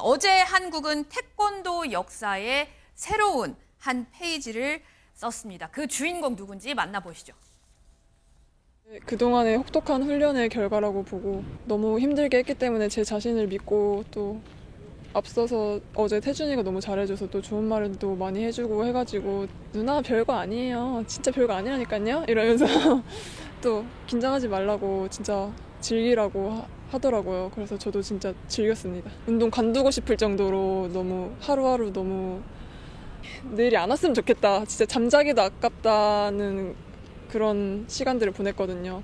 어제 한국은 태권도 역사의 새로운 한 페이지를 썼습니다. 그 주인공 누군지 만나보시죠. 그동안의 혹독한 훈련의 결과라고 보고 너무 힘들게 했기 때문에 제 자신을 믿고 또 앞서서 어제 태준이가 너무 잘해줘서 또 좋은 말도 많이 해주고 해가지고 누나 별거 아니에요. 진짜 별거 아니라니까요. 이러면서 또 긴장하지 말라고 진짜 즐기라고 하더라고요. 그래서 저도 진짜 즐겼습니다. 운동 관두고 싶을 정도로 너무 하루하루 너무 내일이 안 왔으면 좋겠다. 진짜 잠자기도 아깝다는 그런 시간들을 보냈거든요.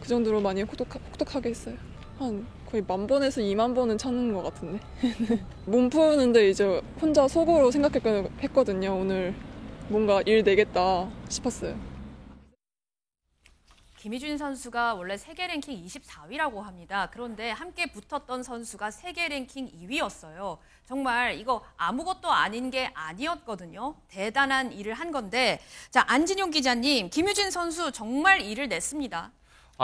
그 정도로 많이 혹독하게 했어요. 한 거의 1000번에서 20,000번은 찾는 것 같은데. 몸 푸는데 이제 혼자 속으로 생각했거든요. 오늘 뭔가 일 내겠다 싶었어요. 김희준 선수가 원래 세계 랭킹 24위라고 합니다. 그런데 함께 붙었던 선수가 세계 랭킹 2위였어요. 정말 이거 아무것도 아닌 게 아니었거든요. 대단한 일을 한 건데, 자, 안진용 기자님, 김희준 선수 정말 일을 냈습니다.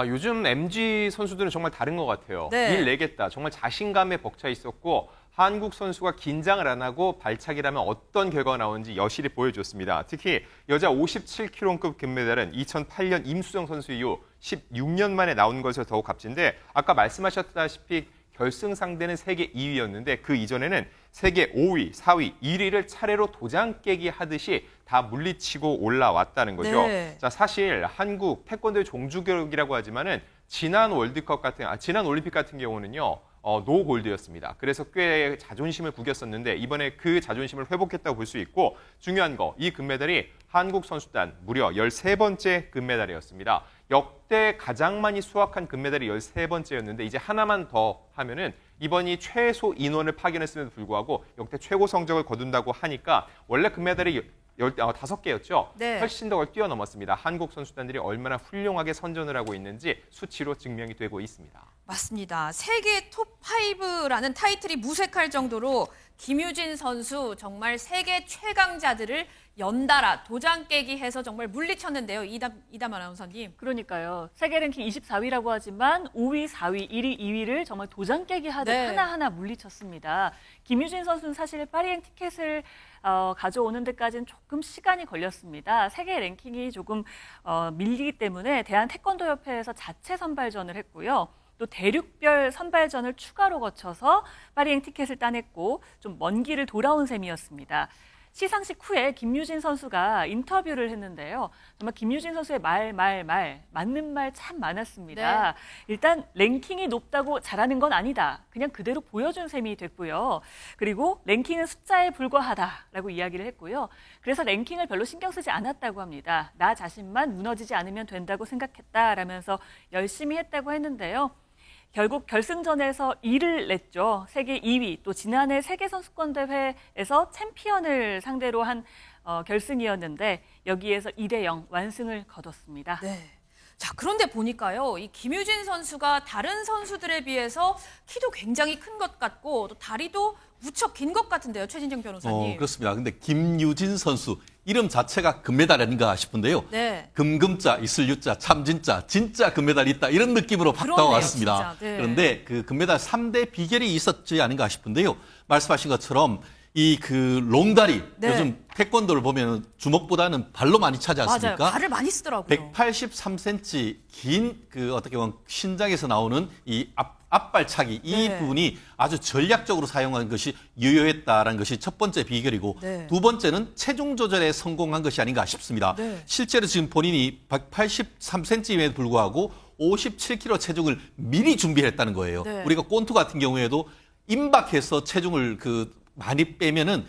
요즘 MG 선수들은 정말 다른 것 같아요. 네. 일 내겠다. 정말 자신감에 벅차 있었고 한국 선수가 긴장을 안 하고 발차기라면 어떤 결과가 나오는지 여실히 보여줬습니다. 특히 여자 57kg급 금메달은 2008년 임수정 선수 이후 16년 만에 나온 것으로 더욱 값진데 아까 말씀하셨다시피 결승 상대는 세계 2위였는데 그 이전에는 세계 5위, 4위, 1위를 차례로 도장 깨기 하듯이 다 물리치고 올라왔다는 거죠. 네. 자, 사실 한국 태권도의 종주국이라고 하지만은 지난 올림픽 같은 경우는요. 노 골드였습니다. 그래서 꽤 자존심을 구겼었는데 이번에 그 자존심을 회복했다고 볼 수 있고 중요한 거, 이 금메달이 한국 선수단 무려 13번째 금메달이었습니다. 역대 가장 많이 수확한 금메달이 13번째였는데 이제 하나만 더 하면은 이번이 최소 인원을 파견했음에도 불구하고 역대 최고 성적을 거둔다고 하니까 원래 금메달이 5개였죠. 네. 훨씬 더 뛰어넘었습니다. 한국 선수단들이 얼마나 훌륭하게 선전을 하고 있는지 수치로 증명이 되고 있습니다. 맞습니다. 세계 톱5라는 타이틀이 무색할 정도로 김유진 선수 정말 세계 최강자들을 연달아 도장 깨기 해서 정말 물리쳤는데요. 이담 아나운서님. 그러니까요. 세계 랭킹 24위라고 하지만 5위, 4위, 1위, 2위를 정말 도장 깨기 하듯 네. 하나하나 물리쳤습니다. 김유진 선수는 사실 파리행 티켓을 가져오는 데까지는 조금 시간이 걸렸습니다. 세계 랭킹이 조금 밀리기 때문에 대한태권도협회에서 자체 선발전을 했고요. 또 대륙별 선발전을 추가로 거쳐서 파리행 티켓을 따냈고 좀 먼 길을 돌아온 셈이었습니다. 시상식 후에 김유진 선수가 인터뷰를 했는데요. 정말 김유진 선수의 맞는 말 참 많았습니다. 네. 일단 랭킹이 높다고 잘하는 건 아니다. 그냥 그대로 보여준 셈이 됐고요. 그리고 랭킹은 숫자에 불과하다라고 이야기를 했고요. 그래서 랭킹을 별로 신경 쓰지 않았다고 합니다. 나 자신만 무너지지 않으면 된다고 생각했다라면서 열심히 했다고 했는데요. 결국 결승전에서 2위를 냈죠. 세계 2위, 또 지난해 세계선수권대회에서 챔피언을 상대로 한 결승이었는데 여기에서 2대0 완승을 거뒀습니다. 네. 자, 그런데 보니까요, 이 김유진 선수가 다른 선수들에 비해서 키도 굉장히 큰 것 같고 또 다리도 무척 긴 것 같은데요, 최진정 변호사님. 그렇습니다. 근데 김유진 선수 이름 자체가 금메달 아닌가 싶은데요. 네. 금금자, 이슬유자, 참진자, 진짜 금메달 있다 이런 느낌으로 그러네요, 바꿔왔습니다. 진짜. 네. 그런데 그 금메달 3대 비결이 있었지 않은가 싶은데요. 말씀하신 것처럼 이 그 롱다리, 네. 요즘 태권도를 보면 주먹보다는 발로 많이 차지 않습니까? 맞아요. 발을 많이 쓰더라고요. 183cm 긴 그 어떻게 보면 신장에서 나오는 이 앞발차기 이 네. 부분이 아주 전략적으로 사용한 것이 유효했다라는 것이 첫 번째 비결이고 네. 두 번째는 체중 조절에 성공한 것이 아닌가 싶습니다. 네. 실제로 지금 본인이 183cm임에도 불구하고 57kg 체중을 미리 준비했다는 거예요. 네. 우리가 꼰투 같은 경우에도 임박해서 체중을 많이 빼면은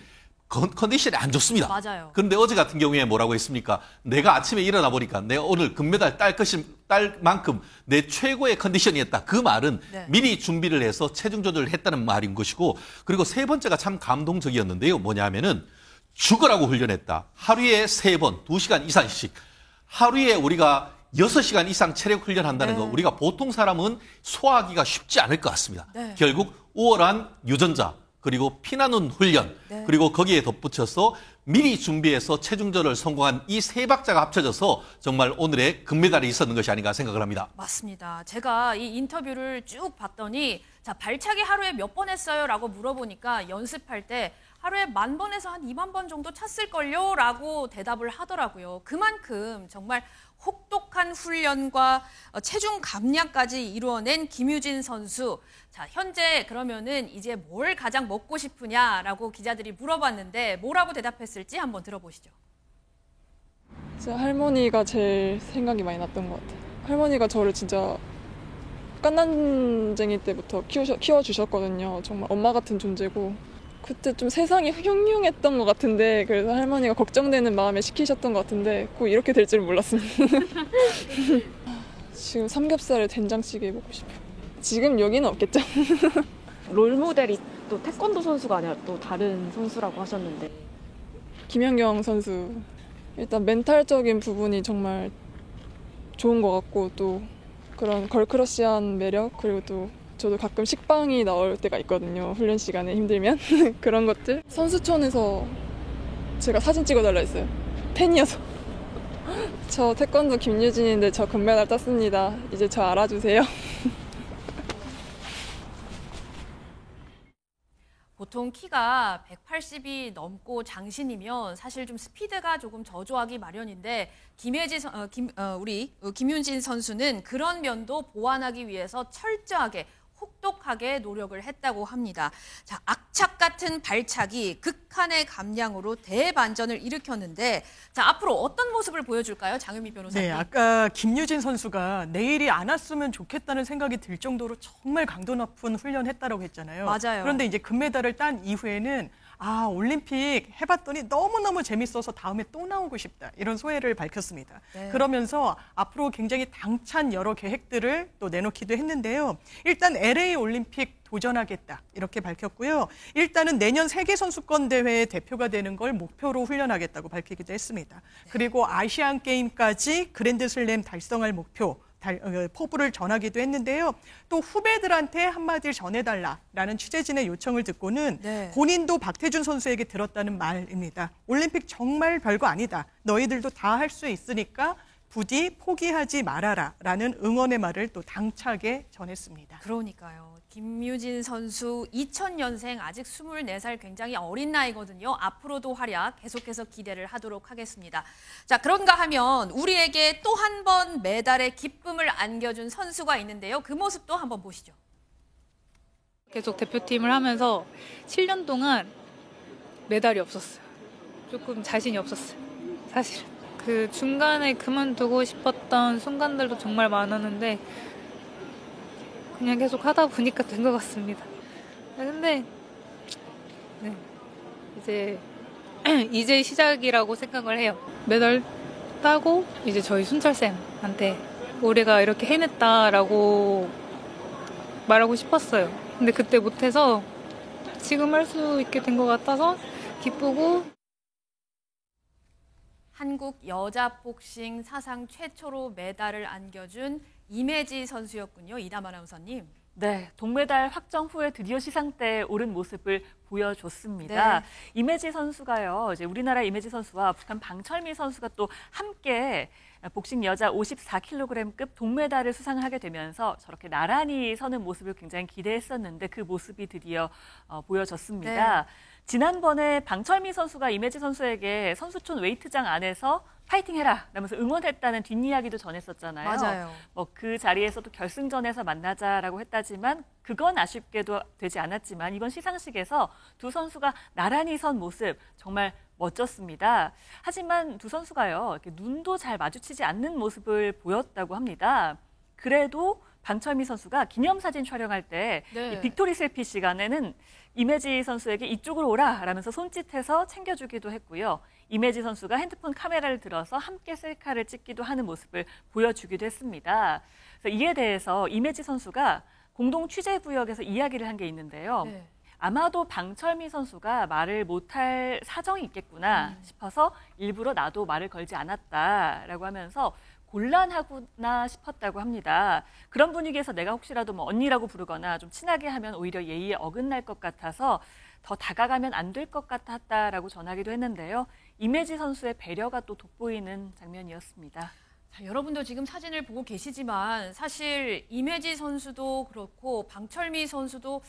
컨디션이 안 좋습니다. 맞아요. 그런데 어제 같은 경우에 뭐라고 했습니까? 내가 아침에 일어나 보니까 내가 오늘 금메달 딸 만큼 내 최고의 컨디션이었다. 그 말은 네. 미리 준비를 해서 체중 조절을 했다는 말인 것이고 그리고 세 번째가 참 감동적이었는데요. 뭐냐면은 죽으라고 훈련했다. 하루에 3번, 2시간 이상씩. 하루에 우리가 6시간 이상 체력 훈련한다는 네. 거 우리가 보통 사람은 소화하기가 쉽지 않을 것 같습니다. 네. 결국 우월한 유전자 그리고 피나는 훈련 네. 그리고 거기에 덧붙여서 미리 준비해서 체중전을 성공한 이 세 박자가 합쳐져서 정말 오늘의 금메달이 있었는 것이 아닌가 생각을 합니다. 맞습니다. 제가 이 인터뷰를 쭉 봤더니 자, 발차기 하루에 몇 번 했어요? 라고 물어보니까 연습할 때 하루에 10,000번에서 한 20,000번 정도 찼을걸요? 라고 대답을 하더라고요. 그만큼 정말 혹독한 훈련과 체중 감량까지 이루어낸 김유진 선수. 자, 현재 그러면은 이제 뭘 가장 먹고 싶으냐라고 기자들이 물어봤는데 뭐라고 대답했을지 한번 들어보시죠. 진짜 할머니가 제일 생각이 많이 났던 것 같아요. 할머니가 저를 진짜 깐난쟁이 때부터 키워주셨거든요. 정말 엄마 같은 존재고 그때 좀 세상이 흉흉했던 것 같은데 그래서 할머니가 걱정되는 마음에 시키셨던 것 같은데 꼭 이렇게 될 줄 몰랐습니다. 지금 삼겹살에 된장찌개 먹고 싶어요. 지금 여기는 없겠죠? 롤모델이 또 태권도 선수가 아니라 또 다른 선수라고 하셨는데 김연경 선수 일단 멘탈적인 부분이 정말 좋은 것 같고 또 그런 걸크러쉬한 매력 그리고 또 저도 가끔 식빵이 나올 때가 있거든요. 훈련 시간에 힘들면 그런 것들 선수촌에서 제가 사진 찍어달라 했어요. 팬이어서 저 태권도 김유진인데 저 금메달 땄습니다. 이제 저 알아주세요. 보통 키가 180이 넘고 장신이면 사실 좀 스피드가 조금 저조하기 마련인데 김윤진 선수는 그런 면도 보완하기 위해서 철저하게 혹독하게 노력을 했다고 합니다. 자, 악착 같은 발차기, 극한의 감량으로 대반전을 일으켰는데 자, 앞으로 어떤 모습을 보여줄까요? 장윤미 변호사님. 네, 아까 김유진 선수가 내일이 안 왔으면 좋겠다는 생각이 들 정도로 정말 강도 높은 훈련했다라고 했잖아요. 맞아요. 그런데 이제 금메달을 딴 이후에는 올림픽 해봤더니 너무너무 재밌어서 다음에 또 나오고 싶다. 이런 소회를 밝혔습니다. 네. 그러면서 앞으로 굉장히 당찬 여러 계획들을 또 내놓기도 했는데요. 일단 LA 올림픽 도전하겠다. 이렇게 밝혔고요. 일단은 내년 세계선수권대회의 대표가 되는 걸 목표로 훈련하겠다고 밝히기도 했습니다. 그리고 아시안게임까지 그랜드슬램 달성할 목표. 포부를 전하기도 했는데요. 또 후배들한테 한마디를 전해달라라는 취재진의 요청을 듣고는 네. 본인도 박태준 선수에게 들었다는 말입니다. 올림픽 정말 별거 아니다. 너희들도 다 할 수 있으니까 부디 포기하지 말아라라는 응원의 말을 또 당차게 전했습니다. 그러니까요. 김유진 선수 2000년생 아직 24살 굉장히 어린 나이거든요. 앞으로도 활약 계속해서 기대를 하도록 하겠습니다. 자, 그런가 하면 우리에게 또 한 번 메달의 기쁨을 안겨준 선수가 있는데요. 그 모습도 한번 보시죠. 계속 대표팀을 하면서 7년 동안 메달이 없었어요. 조금 자신이 없었어요. 사실은. 그 중간에 그만두고 싶었던 순간들도 정말 많았는데 그냥 계속 하다 보니까 된 것 같습니다. 근데 네, 이제 시작이라고 생각을 해요. 메달 따고 이제 저희 순철쌤한테 우리가 이렇게 해냈다라고 말하고 싶었어요. 근데 그때 못해서 지금 할 수 있게 된 것 같아서 기쁘고 한국 여자 복싱 사상 최초로 메달을 안겨준 임혜지 선수였군요. 이담 아나운서님. 네, 동메달 확정 후에 드디어 시상대에 오른 모습을 보여줬습니다. 네. 임혜지 선수가요, 이제 우리나라 임혜지 선수와 북한 방철미 선수가 또 함께 복싱 여자 54kg급 동메달을 수상하게 되면서 저렇게 나란히 서는 모습을 굉장히 기대했었는데 그 모습이 드디어 보여졌습니다. 네. 지난번에 방철미 선수가 임혜지 선수에게 선수촌 웨이트장 안에서 파이팅해라 라면서 응원했다는 뒷이야기도 전했었잖아요. 맞아요. 그 자리에서도 결승전에서 만나자라고 했다지만 그건 아쉽게도 되지 않았지만 이번 시상식에서 두 선수가 나란히 선 모습 정말 멋졌습니다. 하지만 두 선수가요, 이렇게 눈도 잘 마주치지 않는 모습을 보였다고 합니다. 그래도 방철미 선수가 기념사진 촬영할 때 네. 이 빅토리 셀피 시간에는 임혜지 선수에게 이쪽으로 오라 라면서 손짓해서 챙겨주기도 했고요. 임혜지 선수가 핸드폰 카메라를 들어서 함께 셀카를 찍기도 하는 모습을 보여주기도 했습니다. 그래서 이에 대해서 임혜지 선수가 공동 취재 구역에서 이야기를 한 게 있는데요. 네. 아마도 방철미 선수가 말을 못할 사정이 있겠구나 싶어서 일부러 나도 말을 걸지 않았다라고 하면서 곤란하구나 싶었다고 합니다. 그런 분위기에서 내가 혹시라도 뭐 언니라고 부르거나 좀 친하게 하면 오히려 예의에 어긋날 것 같아서 더 다가가면 안 될 것 같았다라고 전하기도 했는데요. 임혜지 선수의 배려가 또 돋보이는 장면이었습니다. 자, 여러분도 지금 사진을 보고 계시지만 사실 임혜지 선수도 그렇고 방철미 선수도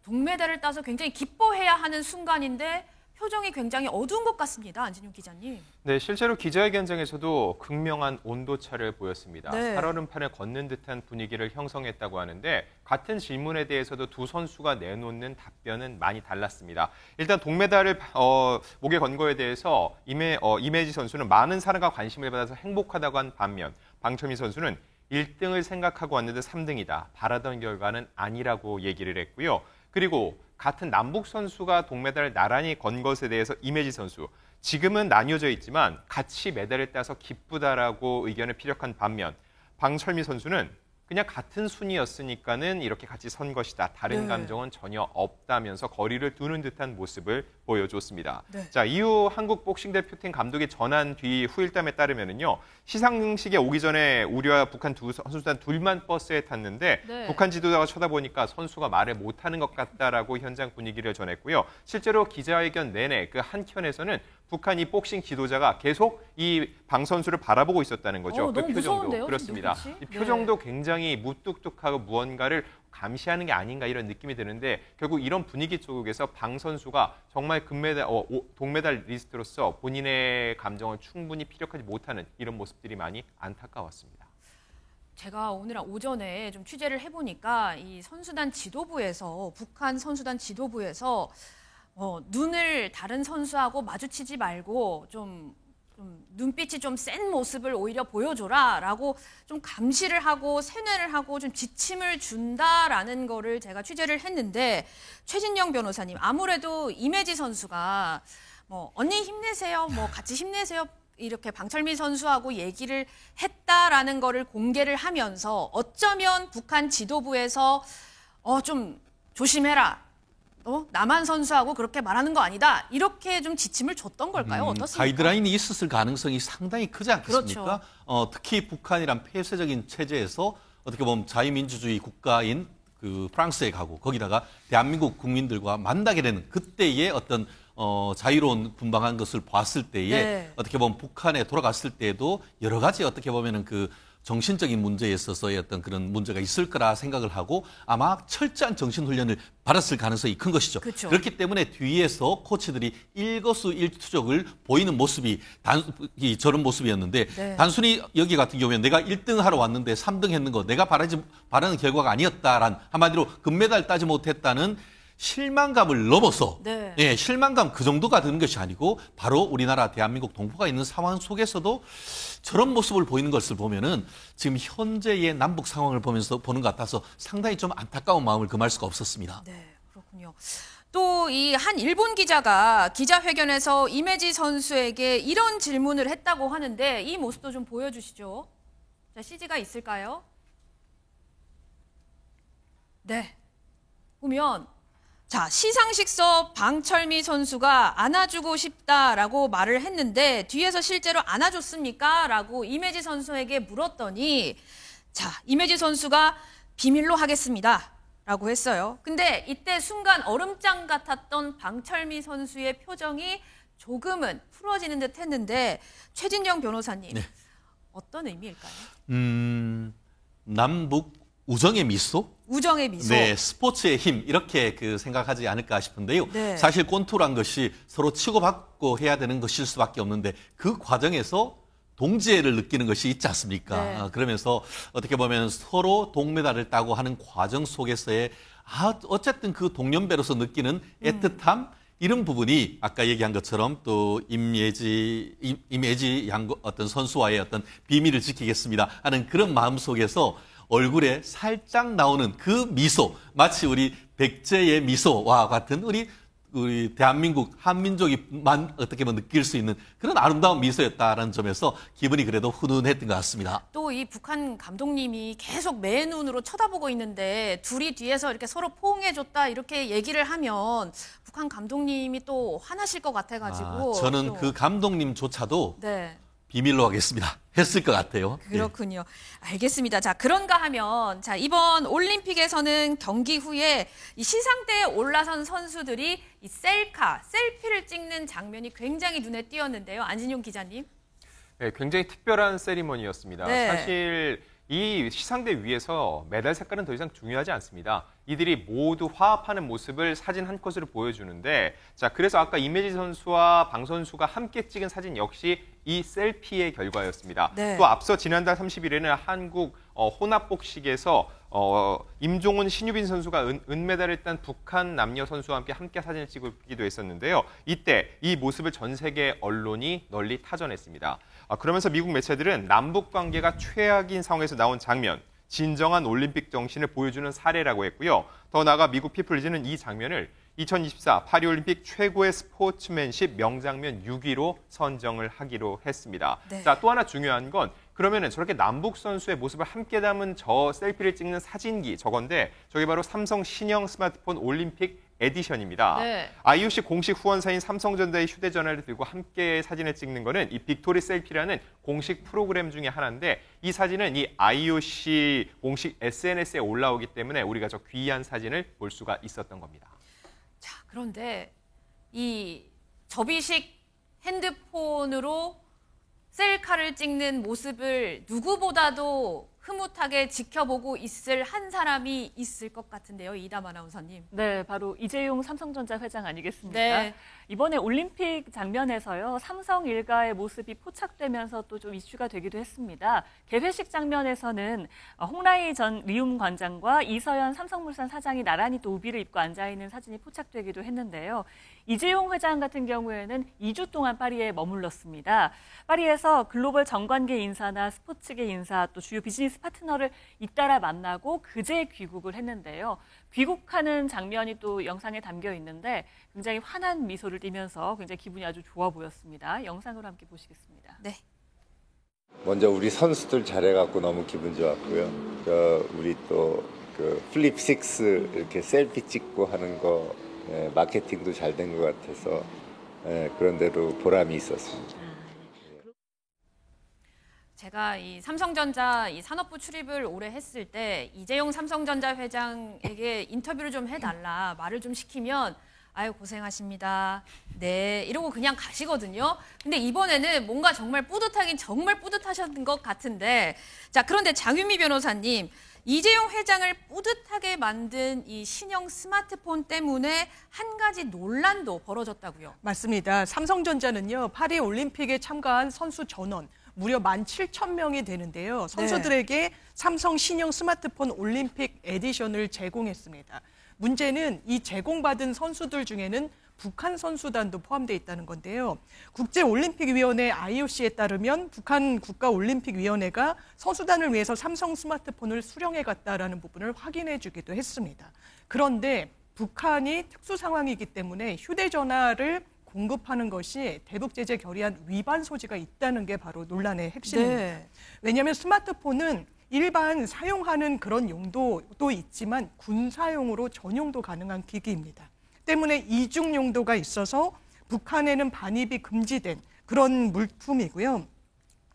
동메달을 따서 굉장히 기뻐해야 하는 순간인데 표정이 굉장히 어두운 것 같습니다. 안진용 기자님. 네, 실제로 기자회견장에서도 극명한 온도차를 보였습니다. 네. 살얼음판을 걷는 듯한 분위기를 형성했다고 하는데 같은 질문에 대해서도 두 선수가 내놓는 답변은 많이 달랐습니다. 일단 동메달을 목에 건 거에 대해서 임혜지 선수는 많은 사랑과 관심을 받아서 행복하다고 한 반면 방철미 선수는 1등을 생각하고 왔는데 3등이다. 바라던 결과는 아니라고 얘기를 했고요. 그리고 같은 남북 선수가 동메달을 나란히 건 것에 대해서 임혜지 선수, 지금은 나뉘어져 있지만 같이 메달을 따서 기쁘다라고 의견을 피력한 반면 방철미 선수는 그냥 같은 순위였으니까는 이렇게 같이 선 것이다. 다른 감정은 전혀 없다면서 거리를 두는 듯한 모습을 보여줬습니다. 네. 자, 이후 한국 복싱 대표팀 감독이 전한 뒤 후일담에 따르면은요. 시상식에 오기 전에 우리와 북한 두 선수단 둘만 버스에 탔는데 네. 북한 지도자가 쳐다보니까 선수가 말을 못하는 것 같다라고 현장 분위기를 전했고요. 실제로 기자회견 내내 그 한켠에서는 북한 이 복싱 지도자가 계속 이 방 선수를 바라보고 있었다는 거죠. 너무 그 표정도 무서운데요, 그렇습니다. 지금 이 눈빛이? 표정도 굉장히 무뚝뚝하고 무언가를 감시하는 게 아닌가 이런 느낌이 드는데 결국 이런 분위기 속에서 방 선수가 정말 동메달 리스트로서 본인의 감정을 충분히 피력하지 못하는 이런 모습들이 많이 안타까웠습니다. 제가 오늘 오전에 좀 취재를 해보니까 이 선수단 지도부에서 북한 선수단 지도부에서 눈을 다른 선수하고 마주치지 말고 좀 눈빛이 좀 센 모습을 오히려 보여줘라라고 좀 감시를 하고 세뇌를 하고 좀 지침을 준다라는 거를 제가 취재를 했는데 최진영 변호사님 아무래도 임혜지 선수가 언니 힘내세요, 같이 힘내세요. 이렇게 방철미 선수하고 얘기를 했다라는 거를 공개를 하면서 어쩌면 북한 지도부에서 좀 조심해라. 남한 선수하고 그렇게 말하는 거 아니다. 이렇게 좀 지침을 줬던 걸까요? 어떻습니까? 가이드라인이 있었을 가능성이 상당히 크지 않겠습니까? 그렇죠. 특히 북한이란 폐쇄적인 체제에서 어떻게 보면 자유민주주의 국가인 그 프랑스에 가고 거기다가 대한민국 국민들과 만나게 되는 그때의 어떤 자유로운 분방한 것을 봤을 때에 네. 어떻게 보면 북한에 돌아갔을 때에도 여러 가지 어떻게 보면은 그 정신적인 문제에 있어서의 어떤 그런 문제가 있을 거라 생각을 하고 아마 철저한 정신훈련을 받았을 가능성이 큰 것이죠. 그렇죠. 그렇기 때문에 뒤에서 코치들이 일거수일투족을 보이는 모습이 저런 모습이었는데 네. 단순히 여기 같은 경우에 내가 1등 하러 왔는데 3등 했는 거 내가 바라는 결과가 아니었다란 한마디로 금메달 따지 못했다는 실망감을 넘어서 네. 예, 실망감 그 정도가 드는 것이 아니고 바로 우리나라 대한민국 동포가 있는 상황 속에서도 저런 모습을 보이는 것을 보면은 지금 현재의 남북 상황을 보면서 보는 것 같아서 상당히 좀 안타까운 마음을 금할 수가 없었습니다. 네, 그렇군요. 또 이 한 일본 기자가 기자회견에서 임혜지 선수에게 이런 질문을 했다고 하는데 이 모습도 좀 보여주시죠. 자, CG가 있을까요? 네. 보면 자, 시상식서 방철미 선수가 안아주고 싶다라고 말을 했는데 뒤에서 실제로 안아줬습니까? 라고 임혜지 선수에게 물었더니 자, 임혜지 선수가 비밀로 하겠습니다. 라고 했어요. 근데 이때 순간 얼음장 같았던 방철미 선수의 표정이 조금은 풀어지는 듯 했는데 최진영 변호사님 네. 어떤 의미일까요? 남북 우정의 미소? 우정의 미소. 네, 스포츠의 힘 이렇게 생각하지 않을까 싶은데요. 네. 사실 권투란 것이 서로 치고받고 해야 되는 것일 수밖에 없는데 그 과정에서 동지애를 느끼는 것이 있지 않습니까? 네. 그러면서 어떻게 보면 서로 동메달을 따고 하는 과정 속에서의 어쨌든 그 동년배로서 느끼는 애틋함 이런 부분이 아까 얘기한 것처럼 또 임혜지 어떤 선수와의 어떤 비밀을 지키겠습니다 하는 그런 마음 속에서 얼굴에 살짝 나오는 그 미소, 마치 우리 백제의 미소와 같은 우리 대한민국 한민족이만 어떻게 보면 느낄 수 있는 그런 아름다운 미소였다라는 점에서 기분이 그래도 훈훈했던 것 같습니다. 또 이 북한 감독님이 계속 매 눈으로 쳐다보고 있는데 둘이 뒤에서 이렇게 서로 포옹해줬다 이렇게 얘기를 하면 북한 감독님이 또 화나실 것 같아가지고 저는 또. 그 감독님조차도 네. 비밀로 하겠습니다. 했을 것 같아요. 그렇군요. 알겠습니다. 자, 그런가 하면 자, 이번 올림픽에서는 경기 후에 이 시상대에 올라선 선수들이 이 셀피를 찍는 장면이 굉장히 눈에 띄었는데요. 안진용 기자님. 네, 굉장히 특별한 세리머니였습니다. 네. 사실 이 시상대 위에서 메달 색깔은 더 이상 중요하지 않습니다. 이들이 모두 화합하는 모습을 사진 한 컷으로 보여주는데, 자, 그래서 아까 임혜지 선수와 방 선수가 함께 찍은 사진 역시 이 셀피의 결과였습니다. 네. 또 앞서 지난달 30일에는 한국 혼합복식에서 임종훈, 신유빈 선수가 은메달을 딴 북한 남녀 선수와 함께 사진을 찍기도 했었는데요. 이때 이 모습을 전 세계 언론이 널리 타전했습니다. 그러면서 미국 매체들은 남북 관계가 최악인 상황에서 나온 장면, 진정한 올림픽 정신을 보여주는 사례라고 했고요. 더 나아가 미국 피플리즈는 이 장면을 2024 파리올림픽 최고의 스포츠맨십 명장면 6위로 선정을 하기로 했습니다. 네. 자, 또 하나 중요한 건 그러면은 저렇게 남북 선수의 모습을 함께 담은 저 셀피를 찍는 사진기 저건데 저게 바로 삼성 신형 스마트폰 올림픽 에디션입니다. 네. IOC 공식 후원사인 삼성전자의 휴대전화를 들고 함께 사진을 찍는 거는 이 빅토리 셀피라는 공식 프로그램 중에 하나인데 이 사진은 이 IOC 공식 SNS에 올라오기 때문에 우리가 저 귀한 사진을 볼 수가 있었던 겁니다. 자, 그런데 이 접이식 핸드폰으로 셀카를 찍는 모습을 누구보다도 흐뭇하게 지켜보고 있을 한 사람이 있을 것 같은데요. 이담 아나운서님. 네, 바로 이재용 삼성전자 회장 아니겠습니까? 네. 이번에 올림픽 장면에서요, 삼성 일가의 모습이 포착되면서 또 좀 이슈가 되기도 했습니다. 개회식 장면에서는 홍라희 전 리움 관장과 이서연 삼성물산 사장이 나란히 또 우비를 입고 앉아있는 사진이 포착되기도 했는데요. 이재용 회장 같은 경우에는 2주 동안 파리에 머물렀습니다. 파리에서 글로벌 정관계 인사나 스포츠계 인사 또 주요 비즈니스 파트너를 잇따라 만나고 그제 귀국을 했는데요. 귀국하는 장면이 또 영상에 담겨 있는데 굉장히 환한 미소를 띠면서 굉장히 기분이 아주 좋아 보였습니다. 영상으로 함께 보시겠습니다. 네. 먼저 우리 선수들 잘해갖고 너무 기분 좋았고요. 우리 또 그 플립 6 이렇게 셀피 찍고 하는 거 마케팅도 잘 된 것 같아서 그런 대로 보람이 있었습니다. 제가 이 삼성전자 이 산업부 출입을 오래 했을 때 이재용 삼성전자 회장에게 인터뷰를 좀 해달라 말을 좀 시키면 아유 고생하십니다. 네 이러고 그냥 가시거든요. 근데 이번에는 뭔가 정말 뿌듯하긴 정말 뿌듯하셨던 것 같은데 자 그런데 장윤미 변호사님 이재용 회장을 뿌듯하게 만든 이 신형 스마트폰 때문에 한 가지 논란도 벌어졌다고요. 맞습니다. 삼성전자는요 파리 올림픽에 참가한 선수 전원 무려 17,000명이 되는데요. 선수들에게 삼성 신형 스마트폰 올림픽 에디션을 제공했습니다. 문제는 이 제공받은 선수들 중에는 북한 선수단도 포함되어 있다는 건데요. 국제올림픽위원회 IOC에 따르면 북한 국가올림픽위원회가 선수단을 위해서 삼성 스마트폰을 수령해갔다라는 부분을 확인해 주기도 했습니다. 그런데 북한이 특수 상황이기 때문에 휴대전화를 공급하는 것이 대북제재 결의안 위반 소지가 있다는 게 바로 논란의 핵심입니다. 네. 왜냐하면 스마트폰은 일반 사용하는 그런 용도도 있지만 군사용으로 전용도 가능한 기기입니다. 때문에 이중 용도가 있어서 북한에는 반입이 금지된 그런 물품이고요.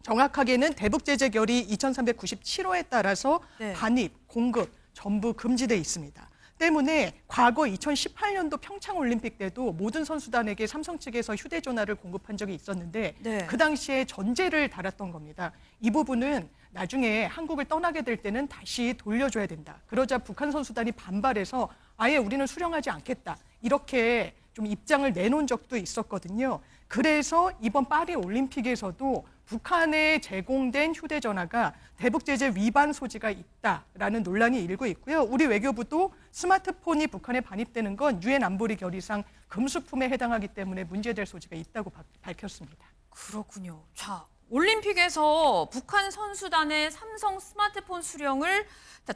정확하게는 대북제재 결의 2397호에 따라서 네. 반입, 공급 전부 금지돼 있습니다. 때문에 과거 2018년도 평창올림픽 때도 모든 선수단에게 삼성 측에서 휴대전화를 공급한 적이 있었는데 네. 그 당시에 전제를 달았던 겁니다. 이 부분은 나중에 한국을 떠나게 될 때는 다시 돌려줘야 된다. 그러자 북한 선수단이 반발해서 아예 우리는 수령하지 않겠다. 이렇게 좀 입장을 내놓은 적도 있었거든요. 그래서 이번 파리 올림픽에서도 북한에 제공된 휴대전화가 대북제재 위반 소지가 있다라는 논란이 일고 있고요. 우리 외교부도 스마트폰이 북한에 반입되는 건 유엔 안보리 결의상 금수품에 해당하기 때문에 문제될 소지가 있다고 밝혔습니다. 그렇군요. 자, 올림픽에서 북한 선수단의 삼성 스마트폰 수령을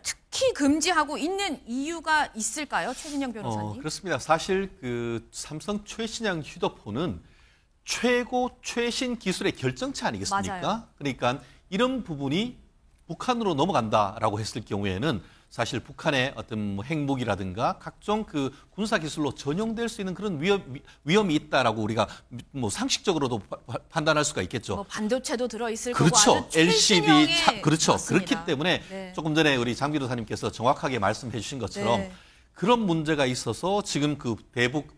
특히 금지하고 있는 이유가 있을까요? 최진영 변호사님. 그렇습니다. 사실 그 삼성 최신형 휴대폰은 최신 기술의 결정체 아니겠습니까? 맞아요. 그러니까 이런 부분이 북한으로 넘어간다라고 했을 경우에는 사실 북한의 어떤 뭐 핵무기라든가 각종 그 군사 기술로 전용될 수 있는 그런 위험이 있다라고 우리가 뭐 상식적으로도 판단할 수가 있겠죠. 뭐 반도체도 들어있을 그렇죠. 거고 아주 LCD 최신형의 그렇죠. 맞습니다. 그렇기 때문에 네. 조금 전에 우리 장 변호사님께서 정확하게 말씀해 주신 것처럼 네. 그런 문제가 있어서 지금 그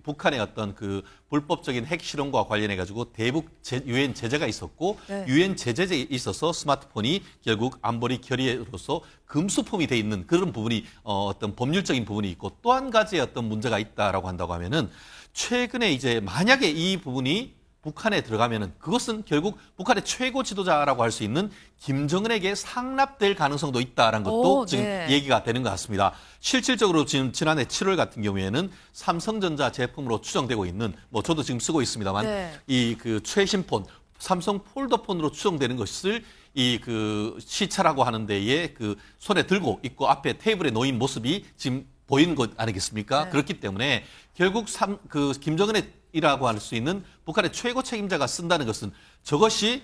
북한의 어떤 그 불법적인 핵 실험과 관련해 가지고 대북 유엔 제재가 있었고 네. 유엔 제재에 있어서 스마트폰이 결국 안보리 결의로서 금수품이 돼 있는 그런 부분이 어떤 법률적인 부분이 있고 또 한 가지의 어떤 문제가 있다라고 한다고 하면은 최근에 이제 만약에 이 부분이 북한에 들어가면은 그것은 결국 북한의 최고 지도자라고 할 수 있는 김정은에게 상납될 가능성도 있다라는 것도 오, 지금 네. 얘기가 되는 것 같습니다. 실질적으로 지금 지난해 7월 같은 경우에는 삼성전자 제품으로 추정되고 있는 뭐 저도 지금 쓰고 있습니다만 네. 이 그 최신 폰 삼성 폴더폰으로 추정되는 것을 이 그 시차라고 하는 데에 그 손에 들고 있고 앞에 테이블에 놓인 모습이 지금 보이는 것 아니겠습니까? 네. 그렇기 때문에 결국 그 김정은이라고 할 수 있는 북한의 최고 책임자가 쓴다는 것은 저것이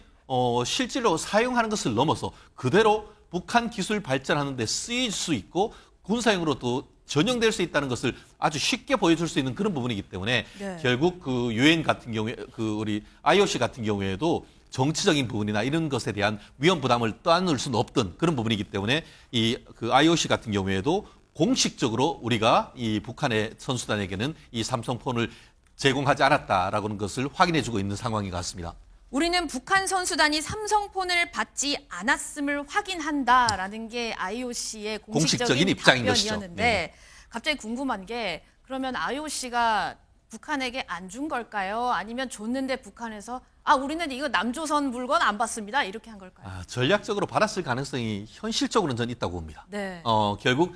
실제로 사용하는 것을 넘어서 그대로 북한 기술 발전하는 데 쓰일 수 있고 군사용으로도 전용될 수 있다는 것을 아주 쉽게 보여줄 수 있는 그런 부분이기 때문에 네. 결국 그 유엔 같은 경우에 그 우리 IOC 같은 경우에도 정치적인 부분이나 이런 것에 대한 위험 부담을 떠안을 수는 없던 그런 부분이기 때문에 이 그 IOC 같은 경우에도 공식적으로 우리가 이 북한의 선수단에게는 이 삼성폰을 제공하지 않았다라는 것을 확인해주고 있는 상황인 것 같습니다. 우리는 북한 선수단이 삼성폰을 받지 않았음을 확인한다라는 게 IOC의 공식적인 입장인 것이죠. 답변이었는데 네. 갑자기 궁금한 게 그러면 IOC가 북한에게 안 준 걸까요? 아니면 줬는데 북한에서 우리는 이거 남조선 물건 안 받습니다. 이렇게 한 걸까요? 전략적으로 받았을 가능성이 현실적으로는 전 있다고 봅니다. 네. 결국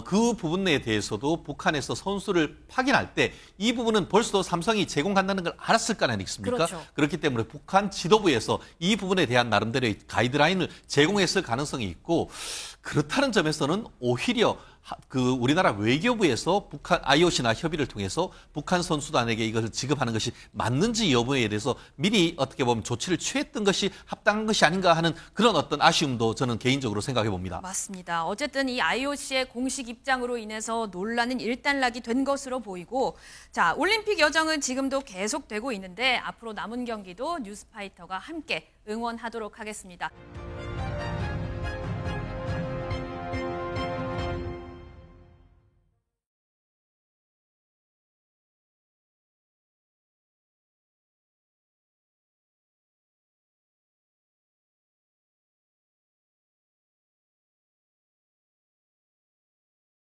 그 부분에 대해서도 북한에서 선수를 확인할 때 이 부분은 벌써 삼성이 제공한다는 걸 알았을 거 아니겠습니까? 그렇죠. 그렇기 때문에 북한 지도부에서 이 부분에 대한 나름대로의 가이드라인을 제공했을 가능성이 있고 그렇다는 점에서는 오히려 그 우리나라 외교부에서 북한 IOC나 협의를 통해서 북한 선수단에게 이것을 지급하는 것이 맞는지 여부에 대해서 미리 어떻게 보면 조치를 취했던 것이 합당한 것이 아닌가 하는 그런 어떤 아쉬움도 저는 개인적으로 생각해 봅니다. 맞습니다. 어쨌든 이 IOC의 공식 입장으로 인해서 논란은 일단락이 된 것으로 보이고 자, 올림픽 여정은 지금도 계속되고 있는데 앞으로 남은 경기도 뉴스파이터가 함께 응원하도록 하겠습니다.